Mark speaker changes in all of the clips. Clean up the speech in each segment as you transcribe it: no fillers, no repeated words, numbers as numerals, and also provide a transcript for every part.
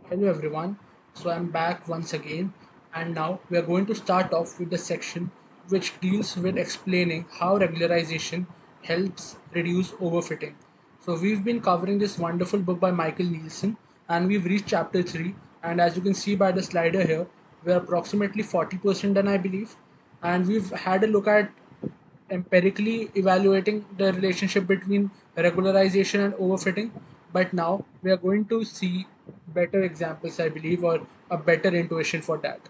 Speaker 1: Hello everyone. So I'm back once again, and now we are going to start off with the section which deals with explaining how regularization helps reduce overfitting. So we've been covering this wonderful book by Michael Nielsen, and we've reached chapter 3, and as you can see by the slider here, we're approximately 40% done, I believe, and we've had a look at empirically evaluating the relationship between regularization and overfitting. But now we are going to see better examples, I believe, or a better intuition for that.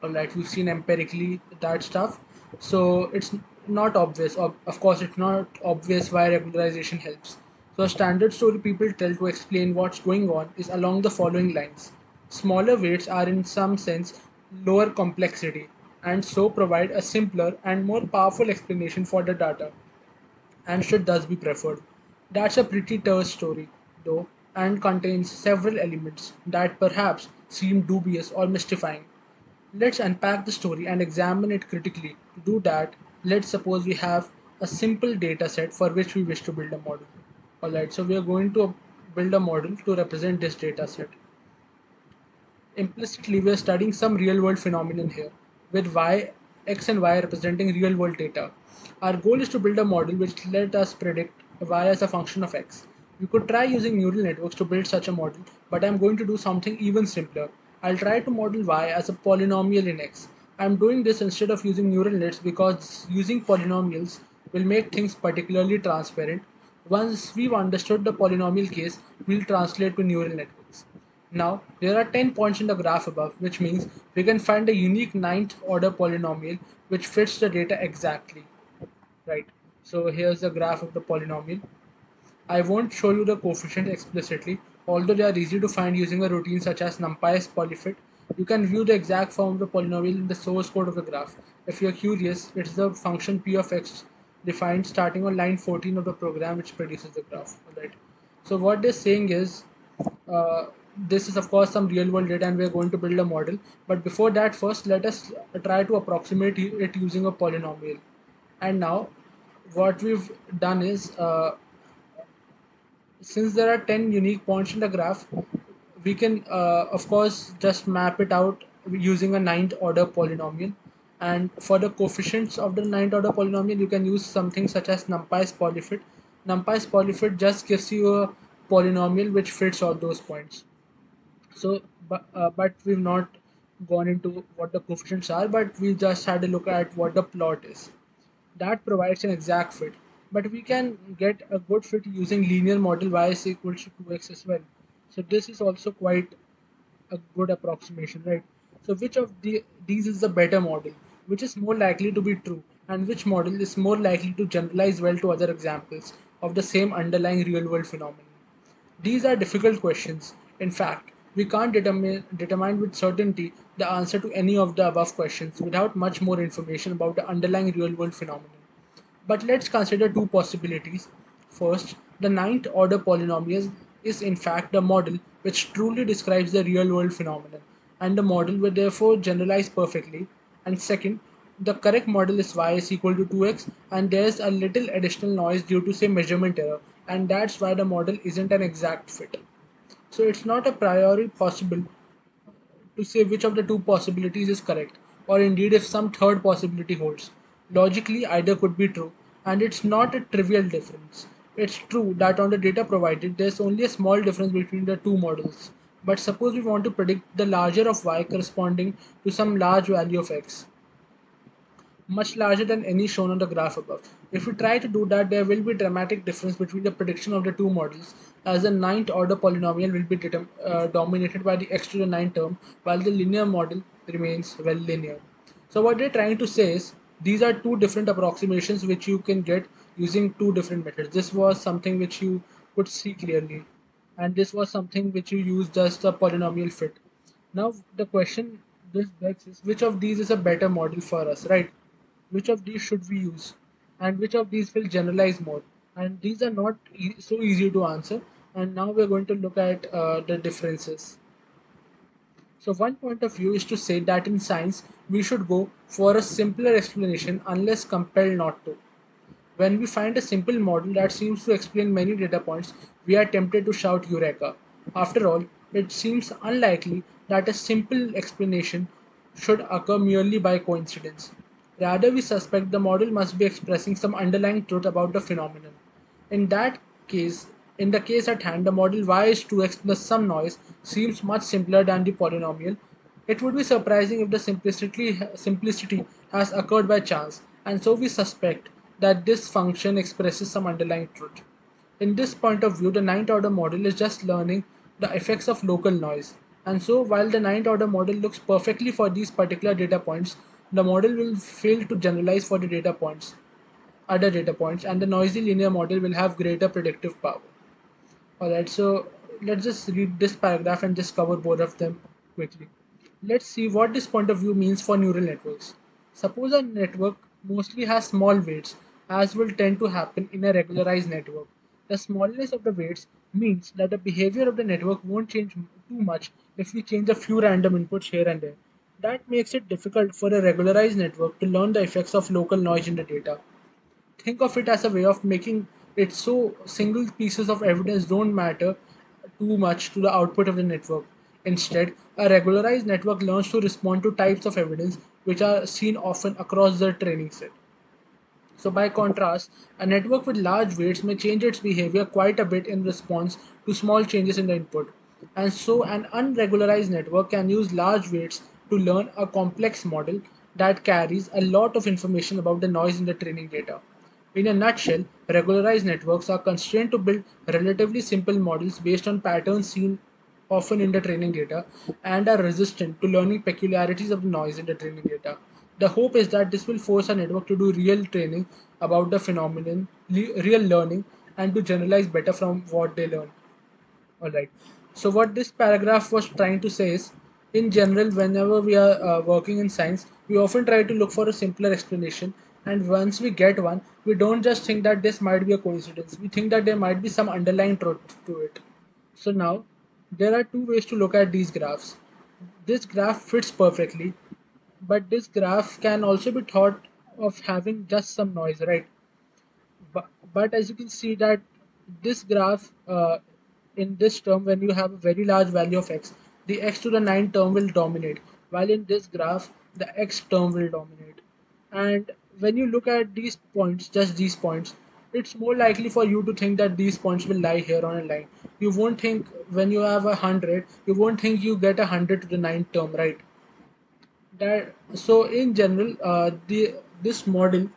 Speaker 1: All right, we've seen empirically that stuff, so it's not obvious. Of course, it's not obvious why regularization helps. So, a standard story people tell to explain what's going on is along the following lines: smaller weights are, in some sense, lower complexity, and so provide a simpler and more powerful explanation for the data and should thus be preferred. That's a pretty terse story, though, and contains several elements that perhaps seem dubious or mystifying. Let's unpack the story and examine it critically. To do that, let's suppose we have a simple data set for which we wish to build a model. Alright, so we are going to build a model to represent this data set. Implicitly, we are studying some real world phenomenon here, with x and y representing real world data. Our goal is to build a model which let us predict y as a function of x. We could try using neural networks to build such a model, but I'm going to do something even simpler. I'll try to model y as a polynomial in x. I'm doing this instead of using neural nets because using polynomials will make things particularly transparent. Once we've understood the polynomial case, we'll translate to neural networks. Now, there are 10 points in the graph above, which means we can find a unique ninth order polynomial which fits the data exactly. Right. So here's the graph of the polynomial. I won't show you the coefficients explicitly, although they are easy to find using a routine such as NumPy's polyfit. You can view the exact form of the polynomial in the source code of the graph. If you're curious, it's the function p of x defined starting on line 14 of the program which produces the graph. Alright. So what they're saying is uh, this is of course some real world data and we're going to build a model, but before that first let us try to approximate it using a polynomial. And now what we've done is since there are 10 unique points in the graph, we can of course just map it out using a ninth order polynomial. And for the coefficients of the ninth order polynomial, you can use something such as NumPy's polyfit. NumPy's polyfit just gives you a polynomial which fits all those points. So, but we've not gone into what the coefficients are, but we just had a look at what the plot is. That provides an exact fit. But we can get a good fit using linear model y is equals to 2x as well. So this is also quite a good approximation, right? So which of these is the better model? Which is more likely to be true? And which model is more likely to generalize well to other examples of the same underlying real world phenomenon? These are difficult questions. In fact, we can't determine with certainty the answer to any of the above questions without much more information about the underlying real world phenomenon. But let's consider two possibilities. First, the ninth order polynomial is in fact the model which truly describes the real world phenomenon, and the model will therefore generalize perfectly. And second, the correct model is y is equal to 2x, and there's a little additional noise due to, say, measurement error, and that's why the model isn't an exact fit. So it's not a priori possible to say which of the two possibilities is correct, or indeed if some third possibility holds. Logically, either could be true, and it's not a trivial difference. It's true that on the data provided, there's only a small difference between the two models. But suppose we want to predict the larger of y corresponding to some large value of x, much larger than any shown on the graph above. If we try to do that, there will be dramatic difference between the prediction of the two models, as the ninth order polynomial will be dominated by the x to the ninth term, while the linear model remains well linear. So what they're trying to say is these are two different approximations which you can get using two different methods. This was something which you could see clearly, and this was something which you use just a polynomial fit. Now the question this begs is which of these is a better model for us, right? Which of these should we use, and which of these will generalize more? And these are not so easy to answer. And now we're going to look at the differences. So one point of view is to say that in science we should go for a simpler explanation unless compelled not to. When we find a simple model that seems to explain many data points, we are tempted to shout Eureka. After all, it seems unlikely that a simple explanation should occur merely by coincidence. Rather, we suspect the model must be expressing some underlying truth about the phenomenon. In that case, in the case at hand, the model y is 2x plus some noise seems much simpler than the polynomial. It would be surprising if the simplicity has occurred by chance, and so we suspect that this function expresses some underlying truth. In this point of view, the ninth order model is just learning the effects of local noise. And so, while the ninth order model looks perfectly for these particular data points, the model will fail to generalize for the other data points, and the noisy linear model will have greater predictive power. Alright, so let's just read this paragraph and just cover both of them quickly. Let's see what this point of view means for neural networks. Suppose a network mostly has small weights, as will tend to happen in a regularized network. The smallness of the weights means that the behavior of the network won't change too much if we change a few random inputs here and there. That makes it difficult for a regularized network to learn the effects of local noise in the data. Think of it as a way of making it so single pieces of evidence don't matter too much to the output of the network. Instead, a regularized network learns to respond to types of evidence which are seen often across the training set. So, by contrast, a network with large weights may change its behavior quite a bit in response to small changes in the input. And so, an unregularized network can use large weights to learn a complex model that carries a lot of information about the noise in the training data. In a nutshell, regularized networks are constrained to build relatively simple models based on patterns seen often in the training data, and are resistant to learning peculiarities of the noise in the training data. The hope is that this will force a network to do real training about the phenomenon, real learning, and to generalize better from what they learn. Alright. So what this paragraph was trying to say is, in general, whenever we are working in science, we often try to look for a simpler explanation. And once we get one, we don't just think that this might be a coincidence. We think that there might be some underlying truth to it. So now, there are two ways to look at these graphs. This graph fits perfectly, but this graph can also be thought of having just some noise, right? But as you can see that this graph in this term, when you have a very large value of x, the x to the 9 term will dominate, while in this graph the x term will dominate. And when you look at these points, just these points, it's more likely for you to think that these points will lie here on a line. You won't think, when you have 100, you won't think you get 100 to the 9th term, right? That, so in general, the this model,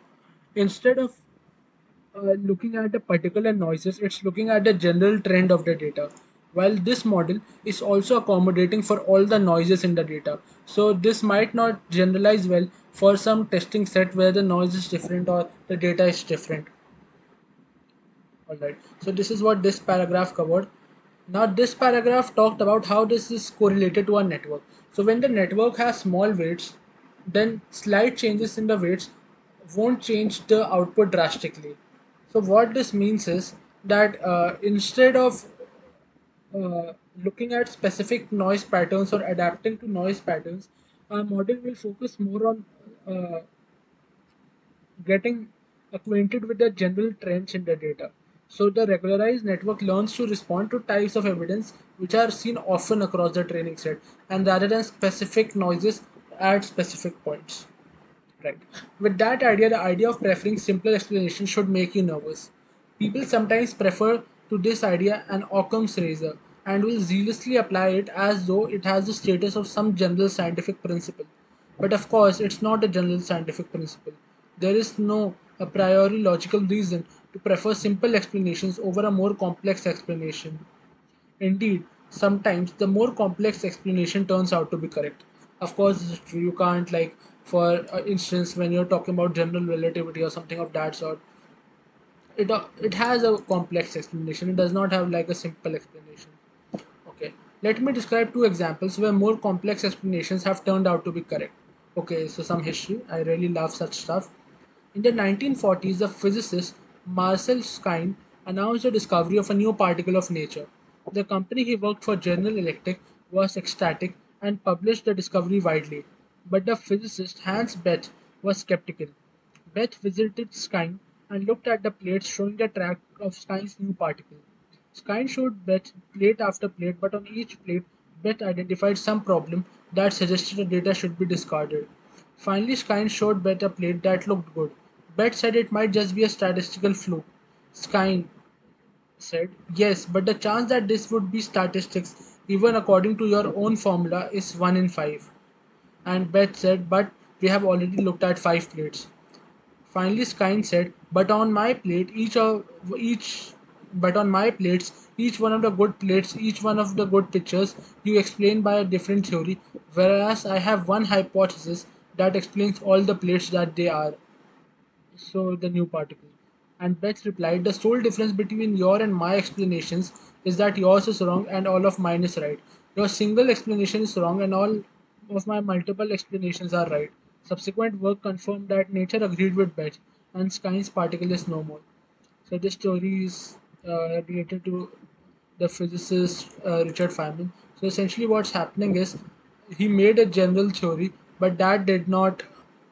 Speaker 1: instead of looking at the particular noises, it's looking at the general trend of the data. While this model is also accommodating for all the noises in the data. So this might not generalize well for some testing set where the noise is different or the data is different. Alright, so this is what this paragraph covered. Now this paragraph talked about how this is correlated to a network. So when the network has small weights, then slight changes in the weights won't change the output drastically. So what this means is that instead of looking at specific noise patterns or adapting to noise patterns, our model will focus more on uh, getting acquainted with the general trends in the data. So the regularized network learns to respond to types of evidence which are seen often across the training set, and rather than specific noises at specific points. Right. With that idea, the idea of preferring simpler explanation should make you nervous. People sometimes prefer to this idea an Occam's razor and will zealously apply it as though it has the status of some general scientific principle. But of course, it's not a general scientific principle. There is no a priori logical reason to prefer simple explanations over a more complex explanation. Indeed, sometimes the more complex explanation turns out to be correct. Of course, this is true. You can't, like, for instance, when you're talking about general relativity or something of that sort, it has a complex explanation. It does not have like a simple explanation. Okay, let me describe two examples where more complex explanations have turned out to be correct. Okay, so some history. I really love such stuff. In the 1940s, the physicist Marcel Skyne announced the discovery of a new particle of nature. The company he worked for, General Electric, was ecstatic and published the discovery widely. But the physicist Hans Bethe was skeptical. Bethe visited Skyne and looked at the plates showing the track of Skyne's new particle. Skine showed Beth plate after plate, but on each plate, Beth identified some problem that suggested the data should be discarded. Finally, Skine showed Beth a plate that looked good. Beth said it might just be a statistical fluke. Skine said, yes, but the chance that this would be statistics, even according to your own formula, is 1 in 5. And Beth said, but we have already looked at 5 plates. Finally, Skine said, "But on my plate, each, but on my plates, each one of the good plates, each one of the good pictures, you explain by a different theory, whereas I have one hypothesis that explains all the plates that they are." So the new particle. And Betts replied, "The sole difference between your and my explanations is that yours is wrong and all of mine is right. Your single explanation is wrong and all of my multiple explanations are right." Subsequent work confirmed that nature agreed with Betts and Skine's particle is no more. So this story is related to the physicist Richard Feynman. So essentially, what's happening is he made a general theory, but that did not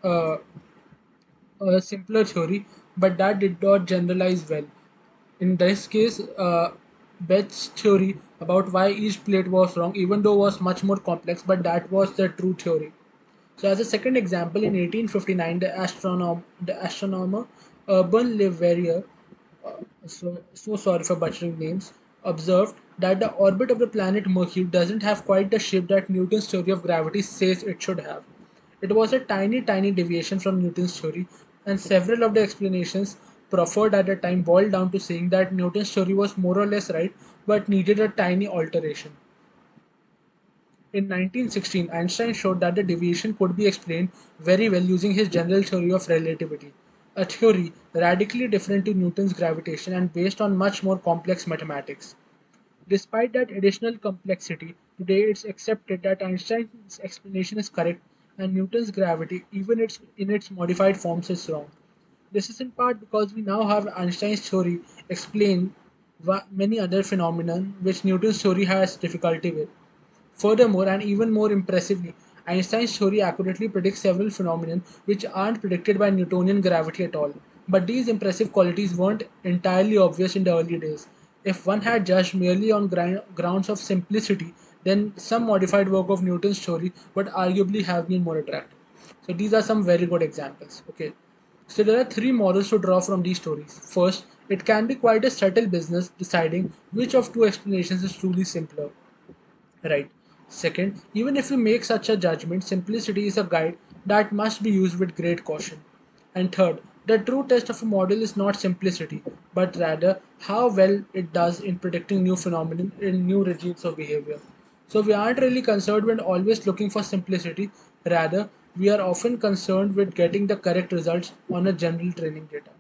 Speaker 1: uh, a simpler theory, but that did not generalize well. In this case, Beth's theory about why each plate was wrong, even though was much more complex, but that was the true theory. So, as a second example, in 1859, the astronomer Urban Le Verrier, so sorry for butchering names, observed that the orbit of the planet Mercury doesn't have quite the shape that Newton's theory of gravity says it should have. It was a tiny, tiny deviation from Newton's theory, and several of the explanations proffered at the time boiled down to saying that Newton's theory was more or less right but needed a tiny alteration. In 1916, Einstein showed that the deviation could be explained very well using his general theory of relativity, a theory radically different to Newton's gravitation and based on much more complex mathematics. Despite that additional complexity, today it's accepted that Einstein's explanation is correct and Newton's gravity, even in its modified forms, is wrong. This is in part because we now have Einstein's theory explain many other phenomena which Newton's theory has difficulty with. Furthermore, and even more impressively, Einstein's theory accurately predicts several phenomena which aren't predicted by Newtonian gravity at all. But these impressive qualities weren't entirely obvious in the early days. If one had judged merely on grounds of simplicity, then some modified work of Newton's theory would arguably have been more attractive. So these are some very good examples. Okay. So there are three morals to draw from these stories. First, it can be quite a subtle business deciding which of two explanations is truly simpler. Right. Second, even if we make such a judgment, simplicity is a guide that must be used with great caution. And third, the true test of a model is not simplicity, but rather how well it does in predicting new phenomena in new regimes of behavior. So we aren't really concerned when always looking for simplicity, rather, we are often concerned with getting the correct results on a general training data.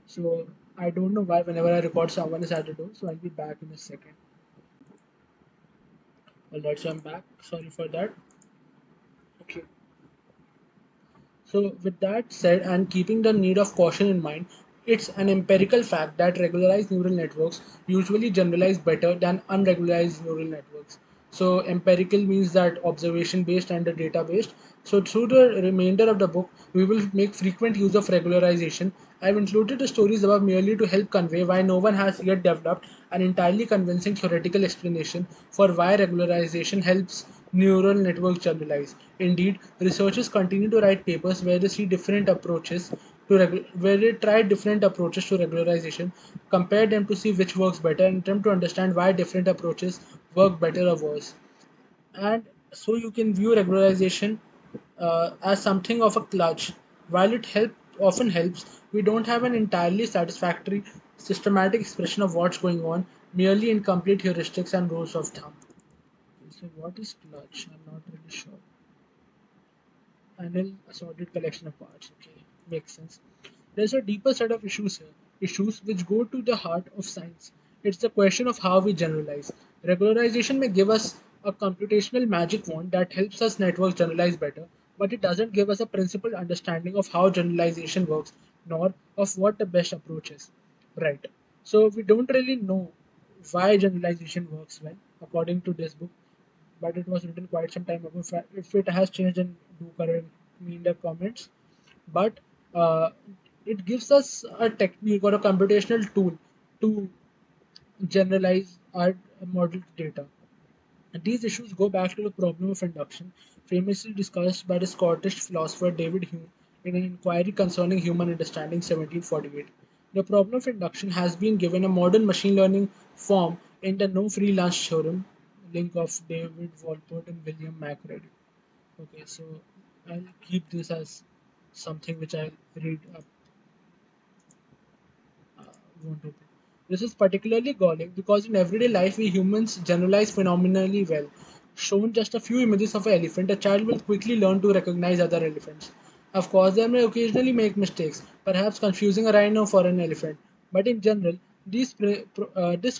Speaker 1: So I don't know why whenever I record someone is at the door, so I'll be back in a second. Alright, so I'm back. Sorry for that. Okay. So, with that said, and keeping the need of caution in mind, it's an empirical fact that regularized neural networks usually generalize better than unregularized neural networks. So, empirical means that observation based and the data based. So, through the remainder of the book, we will make frequent use of regularization. I've included the stories above merely to help convey why no one has yet developed an entirely convincing theoretical explanation for why regularization helps neural networks generalize. Indeed, researchers continue to write papers where they see different approaches where they try different approaches to regularization, compare them to see which works better, and attempt to understand why different approaches work better or worse. And so you can view regularization as something of a clutch. While it often helps, we don't have an entirely satisfactory systematic expression of what's going on, merely incomplete heuristics and rules of thumb. So what is clutch? I'm not really sure. Anil assorted collection of parts. Okay, makes sense. There's a deeper set of issues here, issues which go to the heart of science. It's the question of how we generalize. Regularization may give us a computational magic wand that helps us networks generalize better, but it doesn't give us a principled understanding of how generalization works, nor of what the best approach is. Right. So we don't really know why generalization works well, according to this book, but it was written quite some time ago. If it has changed, then do correct me in the comments. But uh, it gives us a technique or a computational tool to generalize our model data. And these issues go back to the problem of induction, famously discussed by the Scottish philosopher David Hume in an inquiry concerning human understanding 1748. The problem of induction has been given a modern machine learning form in the no free lunch theorem, link of David Walport and William McReady. Okay, so I'll keep this as something which I'll read up uh, won't open. This is particularly galling because in everyday life we humans generalize phenomenally well. Shown just a few images of an elephant, a child will quickly learn to recognize other elephants. Of course, they may occasionally make mistakes, perhaps confusing a rhino for an elephant, but in general, this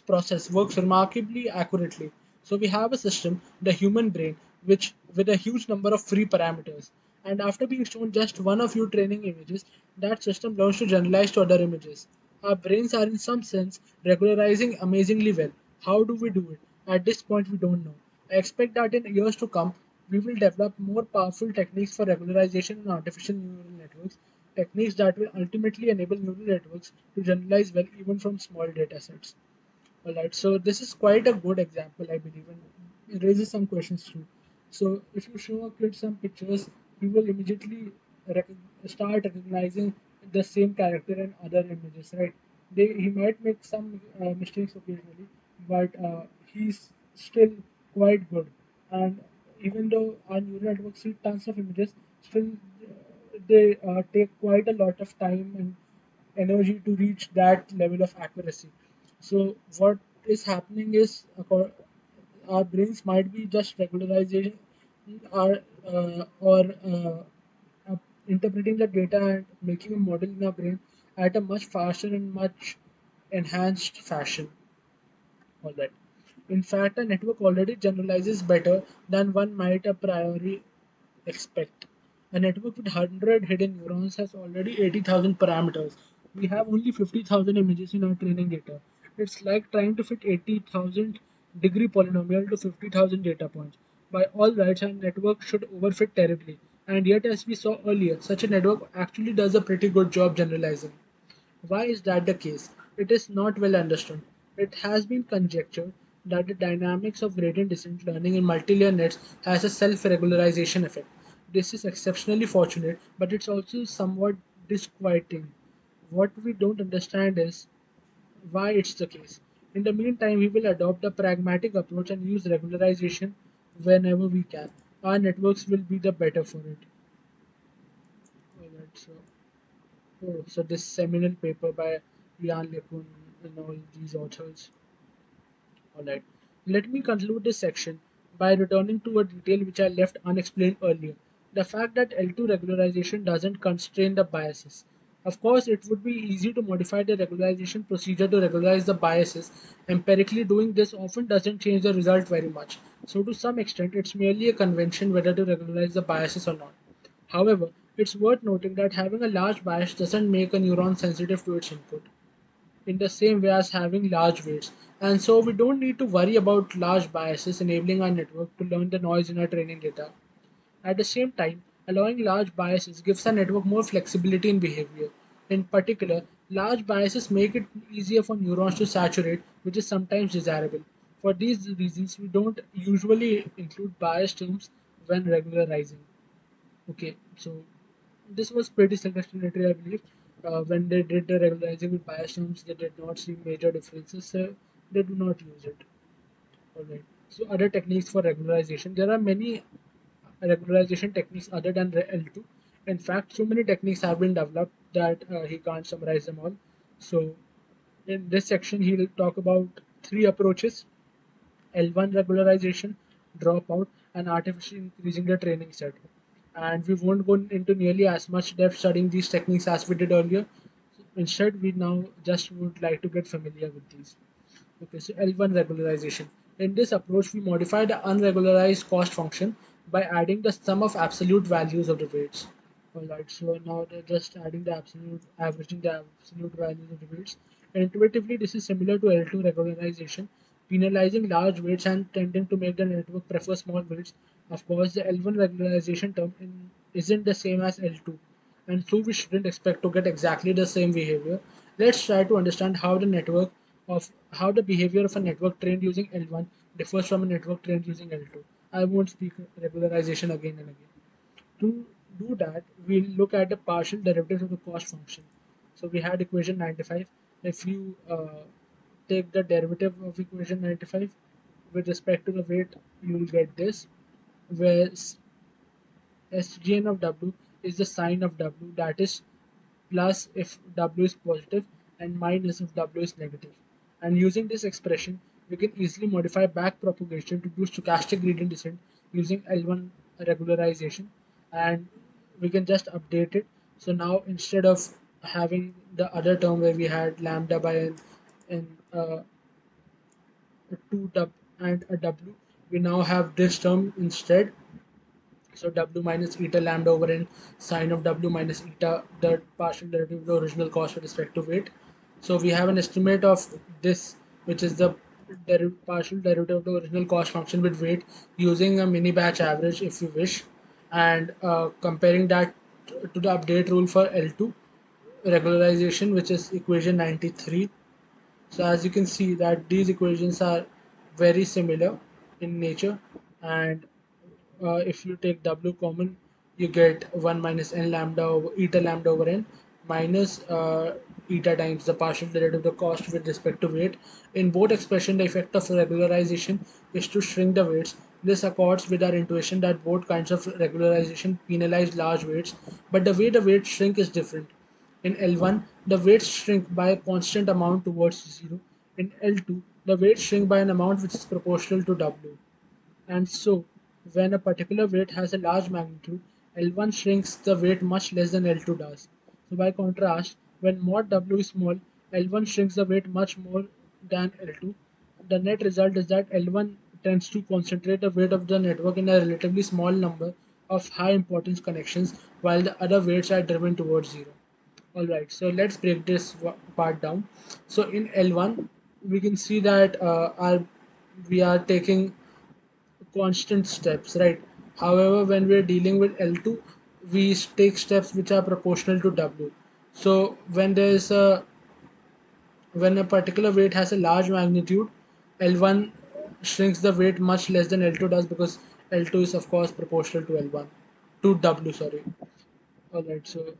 Speaker 1: process works remarkably accurately. So we have a system, the human brain, which with a huge number of free parameters. And after being shown just one of few training images, that system learns to generalize to other images. Our brains are in some sense regularizing amazingly well. How do we do it? At this point we don't know. I expect that in years to come we will develop more powerful techniques for regularization in artificial neural networks, techniques that will ultimately enable neural networks to generalize well even from small data sets. Alright, so this is quite a good example, I believe, and it raises some questions too. So, if you show a kid some pictures, he will immediately start recognizing the same character in other images, right? He might make some mistakes occasionally, but he's still quite good. And even though our neural networks see tons of images, still they take quite a lot of time and energy to reach that level of accuracy. So what is happening is our brains might be just regularizing our or interpreting the data and making a model in our brain at a much faster and much enhanced fashion. All right. In fact, a network already generalizes better than one might a priori expect. A network with 100 hidden neurons has already 80,000 parameters. We have only 50,000 images in our training data. It's like trying to fit 80,000 degree polynomial to 50,000 data points. By all rights, our network should overfit terribly. And yet, as we saw earlier, such a network actually does a pretty good job generalizing. Why is that the case? It is not well understood. It has been conjectured that the dynamics of gradient descent learning in multilayer nets has a self-regularization effect. This is exceptionally fortunate, but it's also somewhat disquieting. What we don't understand is why it's the case. In the meantime, we will adopt a pragmatic approach and use regularization whenever we can. Our networks will be the better for it. Alright, so this seminal paper by Jan LeCun and all these authors. Alright. Let me conclude this section by returning to a detail which I left unexplained earlier. The fact that L2 regularization doesn't constrain the biases. Of course, it would be easy to modify the regularization procedure to regularize the biases. Empirically, doing this often doesn't change the result very much. So, to some extent, it's merely a convention whether to regularize the biases or not. However, it's worth noting that having a large bias doesn't make a neuron sensitive to its input in the same way as having large weights. And so we don't need to worry about large biases enabling our network to learn the noise in our training data. At the same time, allowing large biases gives our network more flexibility in behavior. In particular, large biases make it easier for neurons to saturate, which is sometimes desirable. For these reasons, we don't usually include bias terms when regularizing. Okay, so this was pretty self-explanatory, I believe. When they did the regularizing with bias terms, they did not see major differences, so they do not use it. Alright. So other techniques for regularization. There are many regularization techniques other than L2. In fact, so many techniques have been developed that he can't summarize them all. So in this section, he'll talk about three approaches: L1 regularization, dropout, and artificially increasing the training set. And we won't go into nearly as much depth studying these techniques as we did earlier. Instead, we now just would like to get familiar with these. Okay, so L1 regularization. In this approach, we modify the unregularized cost function by adding the sum of absolute values of the weights. Alright, so now they're just adding the absolute, averaging the absolute values of the weights. Intuitively, this is similar to L2 regularization, penalizing large weights and tending to make the network prefer small weights. Of course, the L1 regularization term isn't the same as L2, and so we shouldn't expect to get exactly the same behavior. Let's try to understand how the network of how the behavior of a network trained using L1 differs from a network trained using L2. I won't speak regularization again and again. To do that, we'll look at the partial derivative of the cost function. So we had equation 95. If you take the derivative of equation 95 with respect to the weight, you will get this, where SGN of W is the sign of W, that is plus if W is positive and minus if W is negative. And using this expression, we can easily modify back propagation to do stochastic gradient descent using L1 regularization, and we can just update it. So now instead of having the other term where we had lambda by n in a 2 w and a w, we now have this term instead. So W minus eta lambda over n sine of W minus eta, the partial derivative of the original cost with respect to weight. So we have an estimate of this, which is the partial derivative of the original cost function with weight using a mini batch average if you wish, and comparing that to the update rule for L2 regularization, which is equation 93. So as you can see that these equations are very similar in nature, and if you take W common, you get 1 minus n lambda over eta lambda over n minus eta times the partial derivative of the cost with respect to weight. In both expression, the effect of regularization is to shrink the weights. This accords with our intuition that both kinds of regularization penalize large weights, but the way the weights shrink is different. In L1, the weights shrink by a constant amount towards zero. In L2, the weights shrink by an amount which is proportional to W. And so, when a particular weight has a large magnitude, L1 shrinks the weight much less than L2 does. So, by contrast, when mod W is small, L1 shrinks the weight much more than L2. The net result is that L1 tends to concentrate the weight of the network in a relatively small number of high importance connections, while the other weights are driven towards zero. Alright, so let's break this part down. So in L1, we can see that we are taking constant steps, right? However, when we're dealing with L2, we take steps which are proportional to W. So when a particular weight has a large magnitude, L1 shrinks the weight much less than L2 does, because L2 is of course proportional to L1 to W, sorry. Alright, so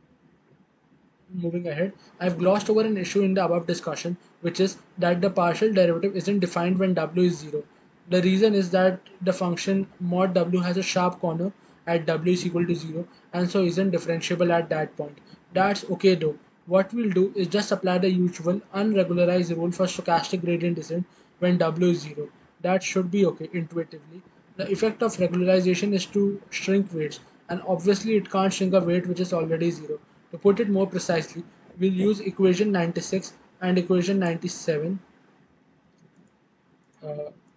Speaker 1: moving ahead, I've glossed over an issue in the above discussion, which is that the partial derivative isn't defined when W is 0. The reason is that the function mod W has a sharp corner at W is equal to 0, and so isn't differentiable at that point. That's okay though. What we'll do is just apply the usual unregularized rule for stochastic gradient descent when W is 0. That should be okay intuitively. The effect of regularization is to shrink weights, and obviously it can't shrink a weight which is already 0. To put it more precisely, we'll use equation 96 and equation 97. Uh,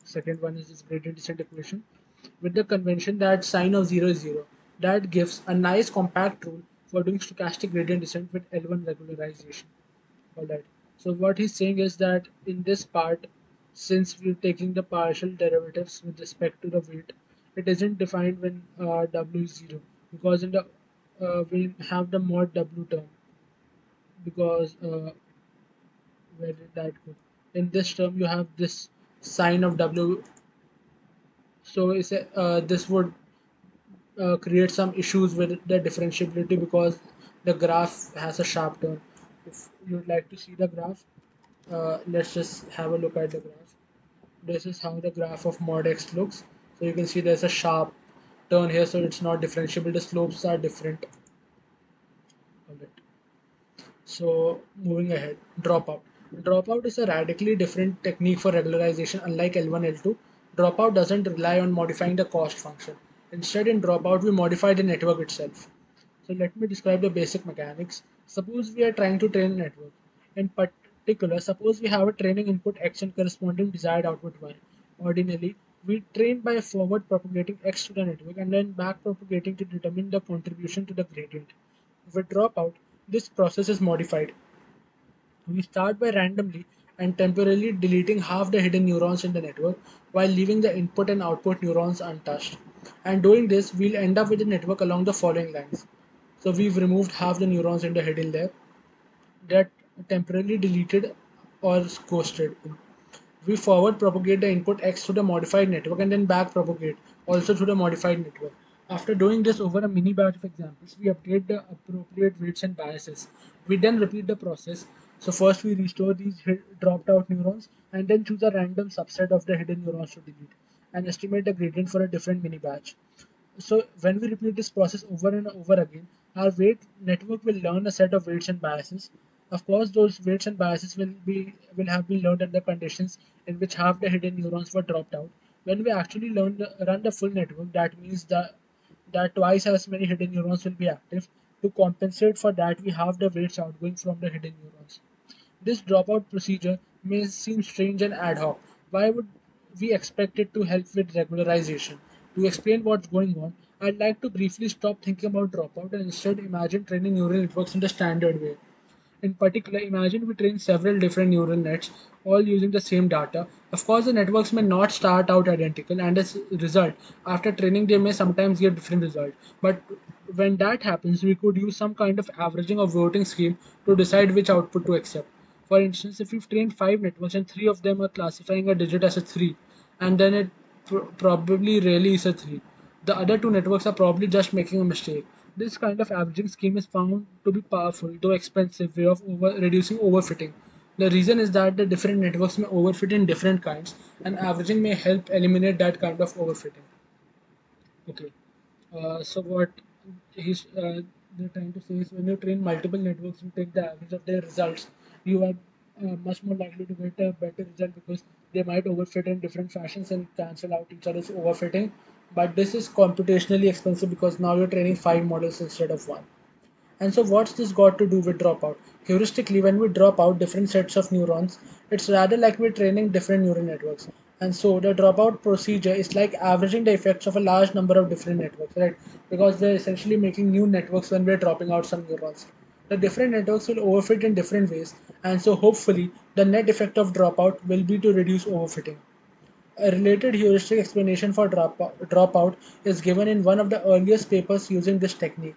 Speaker 1: Second one is this gradient descent equation with the convention that sine of 0 is 0. That gives a nice compact rule for doing stochastic gradient descent with L1 regularization. Alright. So what he's saying is that in this part, since we're taking the partial derivatives with respect to the weight, it isn't defined when W is 0, because in the we have the mod W term, because where did that go? In this term, you have this sine of W. So this would create some issues with the differentiability, because the graph has a sharp turn. If you'd like to see the graph, let's just have a look at the graph. This is how the graph of mod x looks. So you can see there's a sharp turn here, so it's not differentiable. The slopes are different. Alright. So moving ahead, dropout. Dropout is a radically different technique for regularization. Unlike L1, L2, dropout doesn't rely on modifying the cost function. Instead, in dropout, we modify the network itself. So let me describe the basic mechanics. Suppose we are trying to train a network. In particular, suppose we have a training input x and corresponding desired output y. Ordinarily, we train by forward propagating x to the network and then back propagating to determine the contribution to the gradient. With dropout, this process is modified. We start by randomly and temporarily deleting half the hidden neurons in the network while leaving the input and output neurons untouched. And doing this, we'll end up with a network along the following lines. So we've removed half the neurons in the hidden layer that temporarily deleted or ghosted. We forward propagate the input X to the modified network and then back propagate also to the modified network. After doing this over a mini batch of examples, we update the appropriate weights and biases. We then repeat the process. So first we restore these dropped out neurons and then choose a random subset of the hidden neurons to delete and estimate the gradient for a different mini batch. So when we repeat this process over and over again, our weight network will learn a set of weights and biases. Of course, those weights and biases will have been learned under conditions in which half the hidden neurons were dropped out. When we actually run the full network, that means that twice as many hidden neurons will be active. To compensate for that, we have the weights outgoing from the hidden neurons. This dropout procedure may seem strange and ad hoc. Why would we expect it to help with regularization? To explain what's going on, I'd like to briefly stop thinking about dropout and instead imagine training neural networks in the standard way. In particular, imagine we train several different neural nets, all using the same data. Of course, the networks may not start out identical, and as a result, after training, they may sometimes give different results. But when that happens, we could use some kind of averaging or voting scheme to decide which output to accept. For instance, if we've trained five networks and three of them are classifying a digit as a 3, and then it probably really is a 3. The other two networks are probably just making a mistake. This kind of averaging scheme is found to be powerful, though expensive way of reducing overfitting. The reason is that the different networks may overfit in different kinds, and averaging may help eliminate that kind of overfitting. Okay. So what he's they're trying to say is when you train multiple networks and take the average of their results, you are much more likely to get a better result because they might overfit in different fashions and cancel out each other's overfitting. But this is computationally expensive because now you're training five models instead of one. And so, what's this got to do with dropout? Heuristically, when we drop out different sets of neurons, it's rather like we're training different neural networks. And so, the dropout procedure is like averaging the effects of a large number of different networks, right? Because we're essentially making new networks when we're dropping out some neurons. The different networks will overfit in different ways, and so hopefully, the net effect of dropout will be to reduce overfitting. A related heuristic explanation for dropout is given in one of the earliest papers using this technique.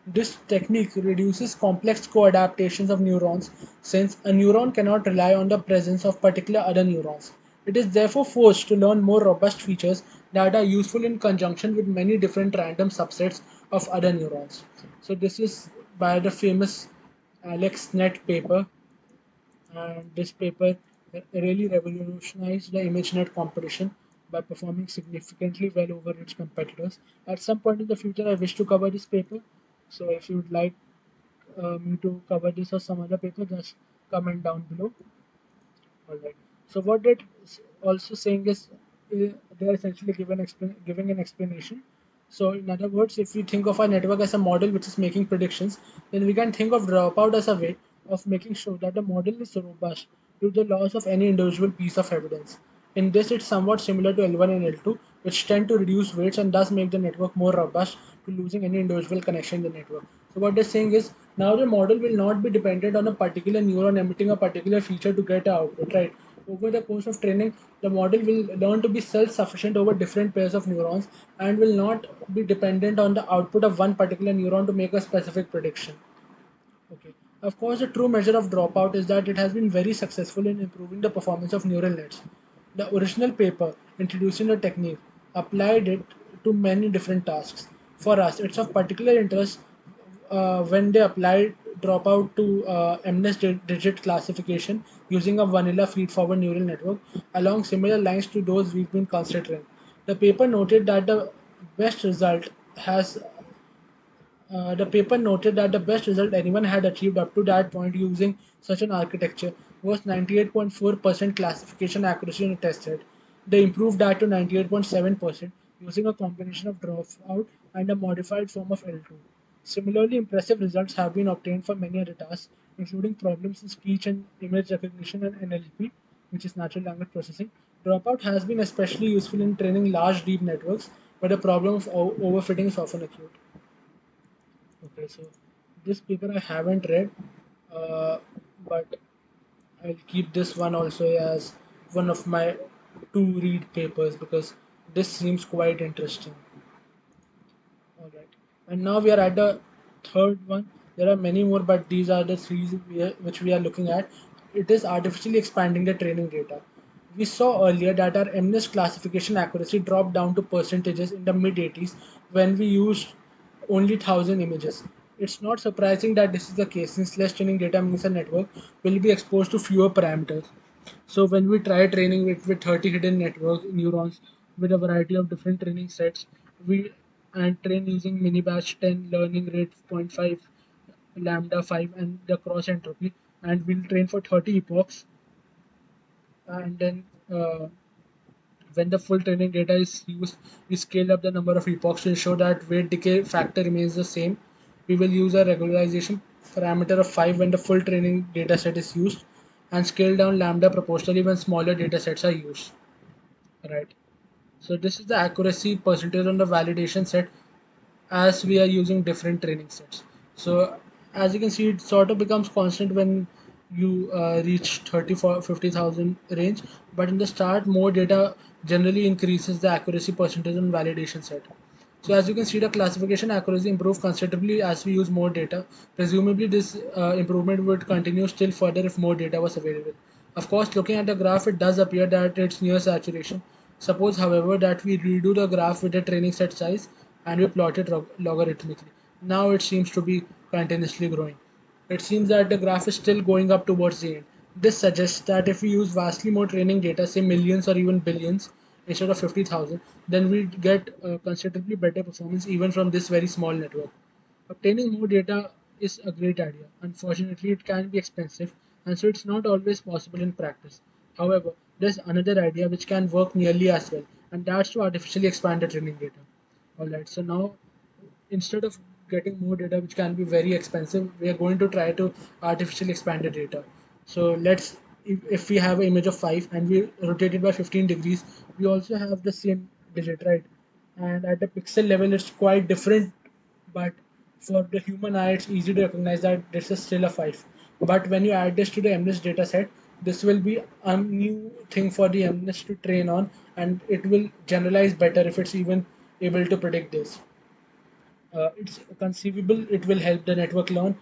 Speaker 1: This technique reduces complex co-adaptations of neurons since a neuron cannot rely on the presence of particular other neurons. It is therefore forced to learn more robust features that are useful in conjunction with many different random subsets of other neurons. So this is by the famous AlexNet paper, and this paper really revolutionized the ImageNet competition by performing significantly well over its competitors. At some point in the future, I wish to cover this paper. So if you would like me to cover this or some other paper, just comment down below. All right. So what that also saying is they are essentially giving an explanation. So in other words, if we think of our network as a model which is making predictions, then we can think of dropout as a way of making sure that the model is robust to the loss of any individual piece of evidence. In this, it's somewhat similar to L1 and L2, which tend to reduce weights and thus make the network more robust to losing any individual connection in the network. So what they're saying is now the model will not be dependent on a particular neuron emitting a particular feature to get an output, right? Over the course of training, the model will learn to be self-sufficient over different pairs of neurons and will not be dependent on the output of one particular neuron to make a specific prediction. Okay. Of course, the true measure of dropout is that it has been very successful in improving the performance of neural nets. The original paper introducing the technique applied it to many different tasks. For us, it's of particular interest when they applied dropout to MNIST digit classification using a vanilla feed-forward neural network along similar lines to those we've been considering. The paper noted that best result has the paper noted that the best result anyone had achieved up to that point using such an architecture was 98.4% classification accuracy on a test set. They improved that to 98.7% using a combination of dropout and a modified form of L2. Similarly, impressive results have been obtained for many other tasks, including problems in speech and image recognition and NLP, which is natural language processing. Dropout has been especially useful in training large deep networks, where the problem of overfitting is often acute. Okay, so this paper I haven't read, uh, but I'll keep this one also as one of my to read papers because this seems quite interesting. Alright, and now we are at the third one. There are many more, but these are the three which we are looking at. it is artificially expanding the training data. We saw earlier that our MNIST classification accuracy dropped down to percentages in the mid 80s when we used only 1000 images. It's not surprising that this is the case since less training data means a network will be exposed to fewer parameters. So when we try training with 30 hidden network neurons with a variety of different training sets, we and train using mini batch 10, learning rate 0.5, lambda 5, and the cross entropy, and we'll train for 30 epochs, and then when the full training data is used, we scale up the number of epochs to ensure that weight decay factor remains the same. We will use a regularization parameter of 5 when the full training data set is used, and scale down lambda proportionally when smaller data sets are used. Right. So this is the accuracy percentage on the validation set as we are using different training sets. So as you can see, it sort of becomes constant when you reach 30 for 50,000 range. But in the start, more data generally increases the accuracy percentage on validation set. So as you can see, the classification accuracy improves considerably as we use more data. Presumably, this improvement would continue still further if more data was available. Of course, looking at the graph, it does appear that it's near saturation. Suppose, however, that we redo the graph with the training set size and we plot it logarithmically. Now it seems to be continuously growing. It seems that the graph is still going up towards the end. This suggests that if we use vastly more training data, say millions or even billions, instead of 50,000, then we get considerably better performance even from this very small network. Obtaining more data is a great idea. Unfortunately, it can be expensive, and so it's not always possible in practice. However, there's another idea which can work nearly as well, and that's to artificially expand the training data. Alright, so now instead of getting more data which can be very expensive, we are going to try to artificially expand the data. So if we have an image of 5 and we rotate it by 15 degrees, we also have the same digit, right? And at the pixel level it's quite different, but for the human eye it's easy to recognize that this is still a 5. But when you add this to the MNIST data set, this will be a new thing for the MNIST to train on, and it will generalize better if it's even able to predict this. It's conceivable it will help the network learn.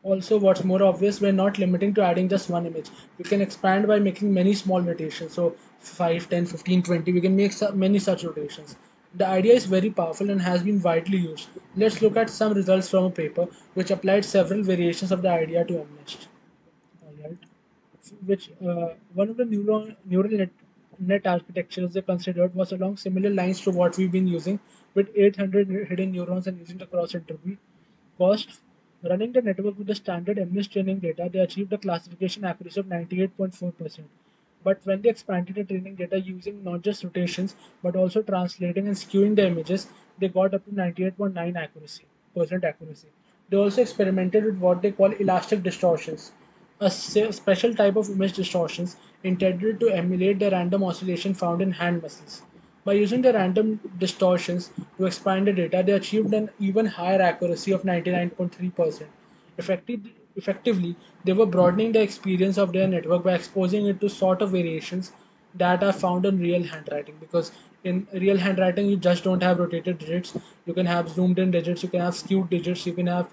Speaker 1: Also, what's more obvious, we're not limiting to adding just one image. We can expand by making many small rotations. So 5, 10, 15, 20, we can make many such rotations. The idea is very powerful and has been widely used. Let's look at some results from a paper which applied several variations of the idea to MNIST. Alright. Which one of the neural net architectures they considered was along similar lines to what we've been using with 800 hidden neurons and using the cross entropy cost. Running the network with the standard MNIST training data, they achieved a classification accuracy of 98.4%. But when they expanded the training data using not just rotations but also translating and skewing the images, they got up to 98.9 accuracy. They also experimented with what they call elastic distortions, a special type of image distortions intended to emulate the random oscillation found in hand muscles. By using the random distortions to expand the data, they achieved an even higher accuracy of 99.3%. Effectively, they were broadening the experience of their network by exposing it to sort of variations that are found in real handwriting. Because in real handwriting, you just don't have rotated digits. You can have zoomed in digits, you can have skewed digits, you can have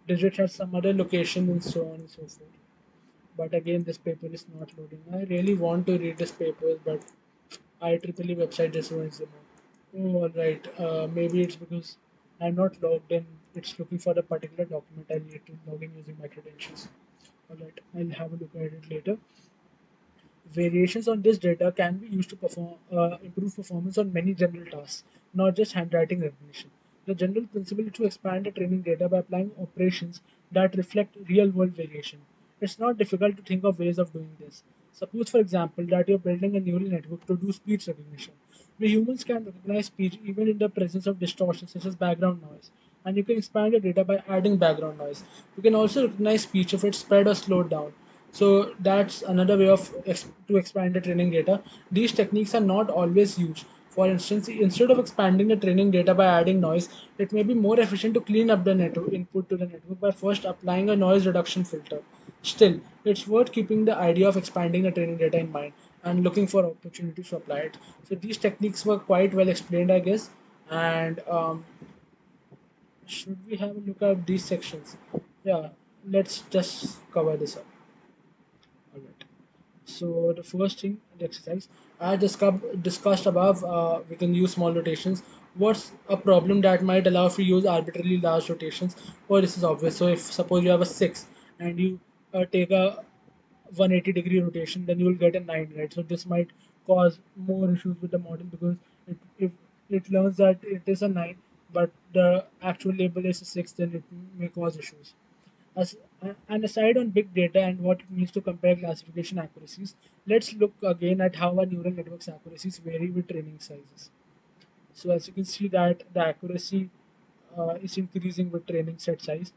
Speaker 1: digits at some other location, and so on and so forth. But again, this paper is not loading. I really want to read this paper, but IEEE website just ruins them all. Oh, all right. Maybe it's because I'm not logged in. It's looking for the particular document I need to log in using my credentials. All right, I'll have a look at it later. Variations on this data can be used to improve performance on many general tasks, not just handwriting recognition. The general principle is to expand the training data by applying operations that reflect real world variation. It's not difficult to think of ways of doing this. Suppose, for example, that you're building a neural network to do speech recognition. We humans can recognize speech even in the presence of distortions such as background noise, and you can expand the data by adding background noise. You can also recognize speech if it's spread or slowed down. So that's another way of to expand the training data. These techniques are not always used. For instance, instead of expanding the training data by adding noise, it may be more efficient to clean up the network input to the network by first applying a noise reduction filter. Still, it's worth keeping the idea of expanding the training data in mind and looking for opportunities to apply it. So these techniques were quite well explained, I guess. And should we have a look at these sections? Yeah, let's just cover this up. So the first thing, the exercise, as discussed above, we can use small rotations. What's a problem that might allow if you use arbitrarily large rotations? Well, this is obvious. So if suppose you have a 6 and you take a 180-degree rotation, then you will get a 9, right? So this might cause more issues with the model because if it learns that it is a 9, but the actual label is a 6, then it may cause issues. As, and aside on big data and what it means to compare classification accuracies, let's look again at how our neural networks accuracies vary with training sizes. So as you can see that the accuracy is increasing with training set size.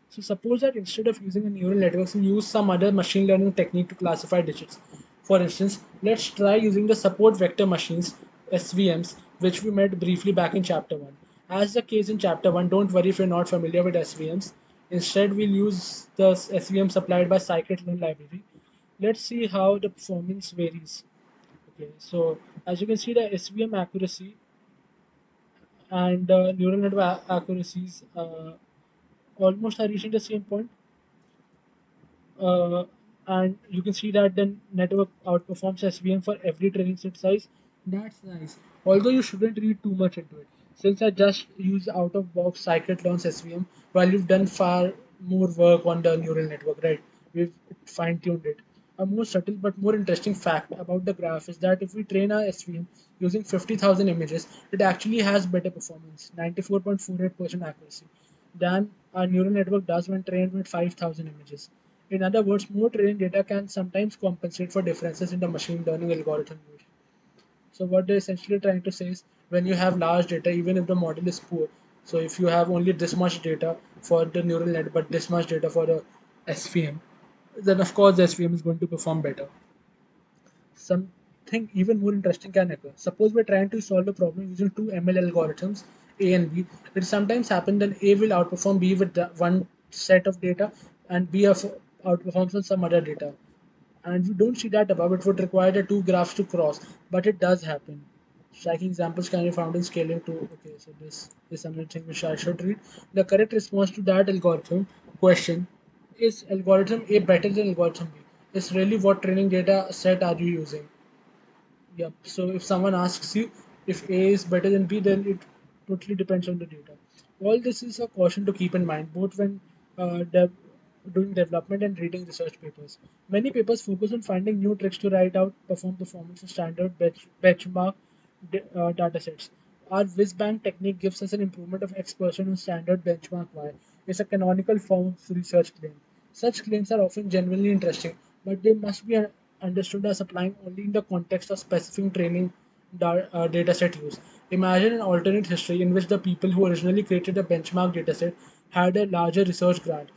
Speaker 1: So suppose that instead of using a neural network, we use some other machine learning technique to classify digits. For instance, let's try using the support vector machines (SVMs), which we met briefly back in chapter 1. As the case in chapter 1, don't worry if you're not familiar with SVMs. Instead, we'll use the SVM supplied by scikit-learn library. Let's see how the performance varies. Okay, so as you can see, the SVM accuracy and neural network accuracies almost are reaching the same point. uh, and you can see that the network outperforms SVM for every training set size. That's nice. Although you shouldn't read too much into it, since I just use out of box scikit-learn's SVM, while you've done far more work on the neural network, right? We've fine tuned it. A more subtle but more interesting fact about the graph is that if we train our SVM using 50,000 images, it actually has better performance, 94.48% accuracy, than our neural network does when trained with 5,000 images. In other words, more training data can sometimes compensate for differences in the machine learning algorithm used. So what they're essentially trying to say is when you have large data, even if the model is poor, so if you have only this much data for the neural net but this much data for the SVM, then of course the SVM is going to perform better. Something even more interesting can occur. Suppose we're trying to solve a problem using two ML algorithms, A and B. It sometimes happens that A will outperform B with one set of data and outperforms on some other data. And we don't see that above. It would require the two graphs to cross, but it does happen. Striking examples can be found in scaling too. Okay, so this is something which I should read. The correct response to that algorithm question is algorithm A better than algorithm B? It's really what training data set are you using? Yep. So if someone asks you if A is better than B, then it totally depends on the data. All this is a caution to keep in mind, both when doing development and reading research papers. Many papers focus on finding new tricks to write out performance of standard benchmark datasets. Our WizBank technique gives us an improvement of X% on standard benchmark Y. It's a canonical form of research claim. Such claims are often genuinely interesting, but they must be understood as applying only in the context of specific training dataset use. Imagine an alternate history in which the people who originally created the benchmark dataset had a larger research grant.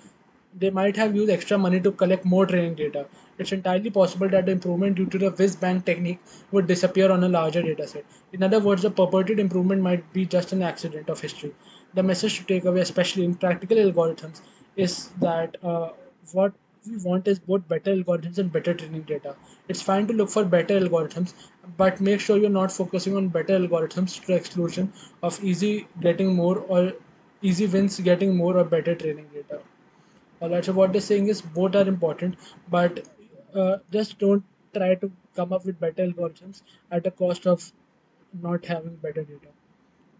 Speaker 1: They might have used extra money to collect more training data. It's entirely possible that the improvement due to the WizBank technique would disappear on a larger dataset. In other words, the purported improvement might be just an accident of history. The message to take away, especially in practical algorithms, is that what we want is both better algorithms and better training data. It's fine to look for better algorithms, but make sure you're not focusing on better algorithms to the exclusion of easy getting more or easy wins getting more or better training data. Alright, so what they're saying is both are important, but just don't try to come up with better algorithms at the cost of not having better data.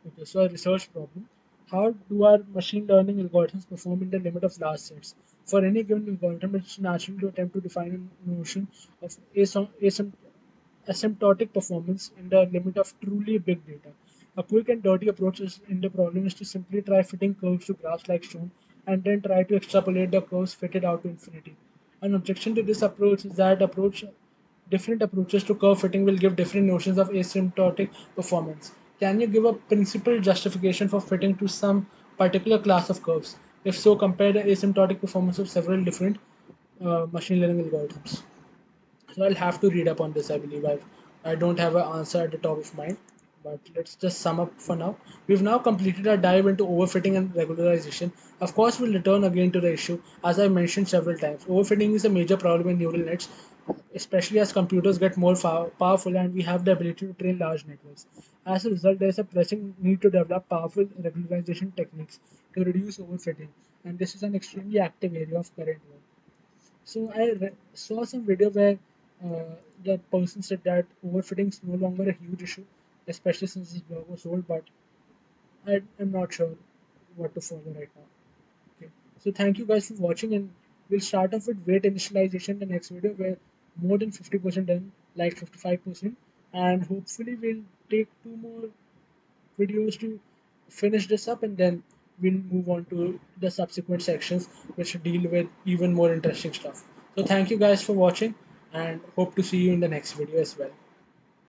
Speaker 1: Okay, so a research problem. How do our machine learning algorithms perform in the limit of large sets? For any given algorithm, it's natural to attempt to define a notion of asymptotic performance in the limit of truly big data. A quick and dirty approach in the problem is to simply try fitting curves to graphs like shown and then try to extrapolate the curves fitted out to infinity. An objection to this approach is that different approaches to curve fitting will give different notions of asymptotic performance. Can you give a principled justification for fitting to some particular class of curves? If so, compare the asymptotic performance of several different machine learning algorithms. So I'll have to read up on this. I believe I don't have an answer at the top of mind, but let's just sum up for now. We've now completed our dive into overfitting and regularization. Of course, we'll return again to the issue, as I mentioned several times. Overfitting is a major problem in neural nets, especially as computers get more powerful and we have the ability to train large networks. As a result, there is a pressing need to develop powerful regularization techniques to reduce overfitting, and this is an extremely active area of current work. So I saw some video where the person said that overfitting is no longer a huge issue, especially since this blog was sold. But I'm not sure what to follow right now. Okay. So thank you guys for watching, and we'll start off with weight initialization in the next video where more than 50% done, like 55%, and hopefully we'll take two more videos to finish this up, and then we'll move on to the subsequent sections which deal with even more interesting stuff. So thank you guys for watching, and hope to see you in the next video as well.